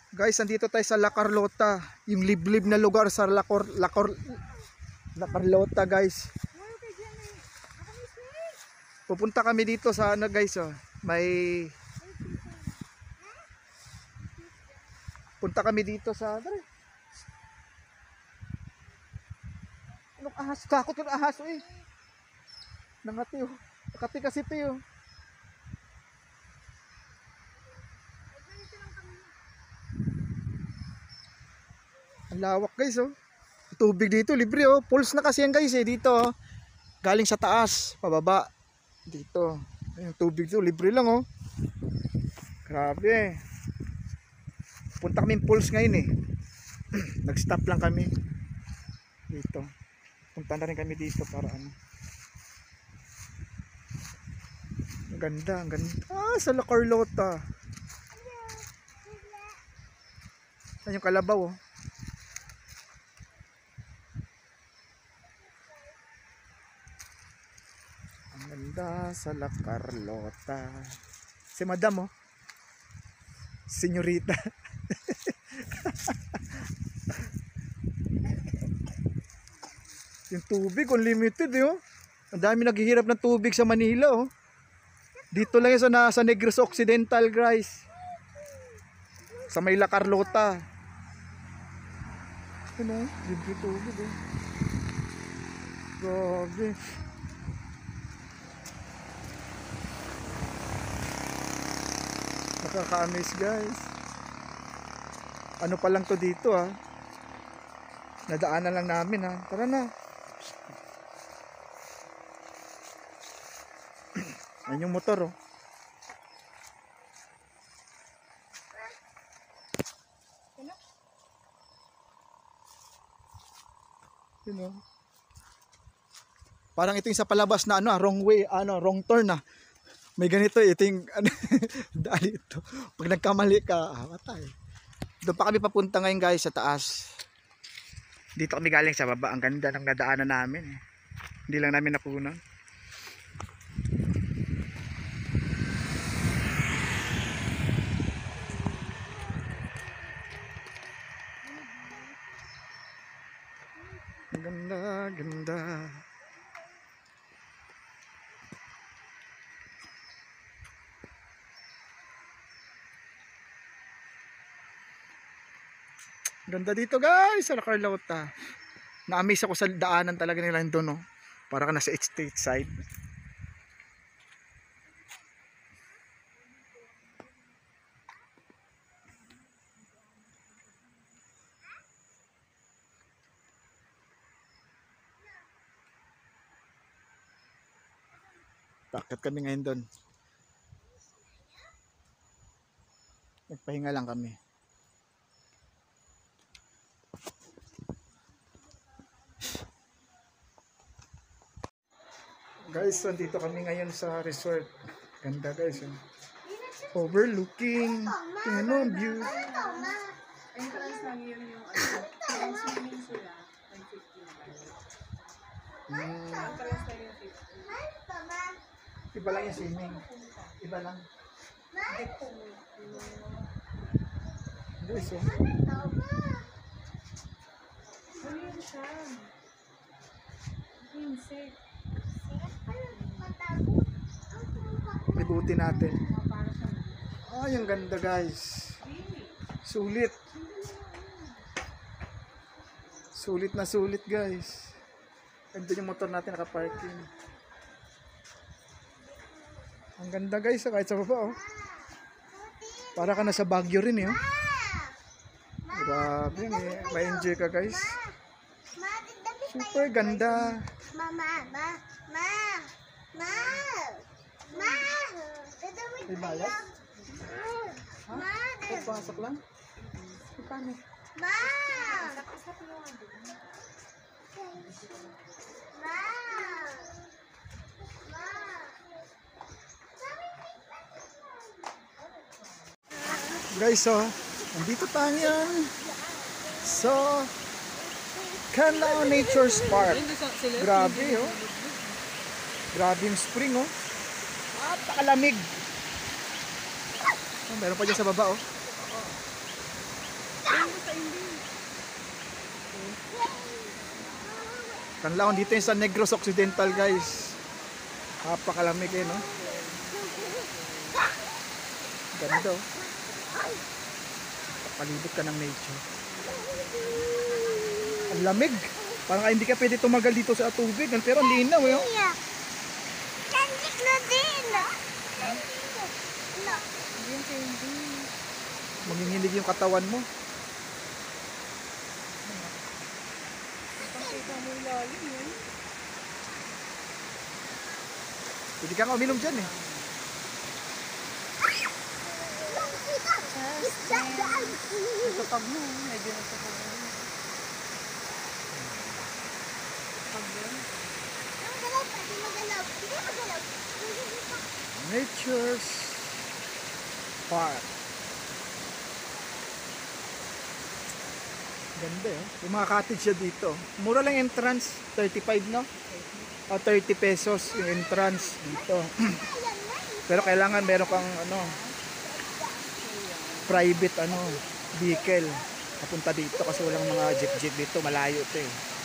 Guys, nandito tayo sa La Carlota, yung liblib na lugar sa La Carlota, guys. Pupunta kami dito sa ano, guys, oh. Punta kami dito sa anong ahas? Takot yung ahas, eh. Nangati, oh. Nakati kasi ito, oh. Ang lawak, guys, oh. Tubig dito, libre, oh. Pools na kasi yan, guys, eh. Dito, oh. Galing sa taas, pababa. Dito. Yung tubig dito, libre lang, oh. Grabe. Punta kami pools ngayon, eh. Nag-stop lang kami. Dito. Punta na rin kami dito para ano. Ang ganda, ang ganda. Ah, sa La Carlota. Saan yung kalabaw, oh. Ganda sa La Carlota. Si Madam, oh. Senyorita. Yung tubig unlimited, eh, oh. Ang dami naghihirap ng tubig sa Manila, oh. Dito lang yan sa Negros Occidental, guys. Sa may La Carlota. Ano, libre tubig, oh. Grabe. Nakaka-amaze, guys. Ano pa lang to dito, ha. Nadaanan lang namin, ha. Tara na. Ayun yung motor, oh. Yun, oh. Parang ito yung sa palabas na ano, wrong way, ano, wrong turn, ah. May ganito, ito yung daan ito. Pag nagkamali ka, patay. Doon pa kami papunta ngayon, guys, sa taas. Dito kami galing sa baba. Ang ganda ng nadaanan namin, eh. Hindi lang namin napunan. Ang ganda, ganda. Ganda dito, guys, sa La Carlota. Na-amaze ako sa daanan talaga nila doon, no? Para ka nasa estate side. Bakit kami ngayon doon? Nagpahinga lang kami. Guys, nandito kami ngayon sa resort. Ganda, guys, oh. Overlooking. Tingnan mo ang view. Entrance lang yun yung yung swimming sila. 150 na entrance lang yung 50. Iba lang yung swimming. Iba lang. Guys, oh. Ano yun siya? Insect. Libutin natin. Ay, ang ganda, guys. Sulit. Sulit na sulit, guys. Ganda yung motor natin nakaparking. Ang ganda, guys, kahit sa baba, oh. Para ka nasa Baguio rin, eh, oh. Grabe, may enjoy ka, guys. Super ganda. May balas? Ha? Pagpasok lang? Paano? Guys, so nandito tayo so Canlao Nature Park. Grabe, oh. Grabe yung spring, oh. Napakalamig. Oh, meron pa dyan sa baba, oh. Kanlaon dito yung sa Negros Occidental guys. Napakalamig eh no. Ganda oh. Palibot ka ng nature. Ang lamig. Parang hindi ka pwede tumagal dito sa tubig. Pero ang linaw eh. Oh. Candy na din. Hindi yung candy. Manginginig yung katawan mo. Pakita mo yung lalim yun. Pwede ka nga uminom dyan eh. Kapag mo, medyo nagkapag mo. Pag yun. Magalaw pa, di magalaw. Hindi magalaw. Nature's Park. Ganda eh. Yung mga cottage siya dito. Mura lang entrance. 35 no? O 30 pesos yung entrance dito. Pero kailangan meron kang ano, private ano, vehicle. Papunta dito kasi walang mga jeep dito. Malayo ito eh.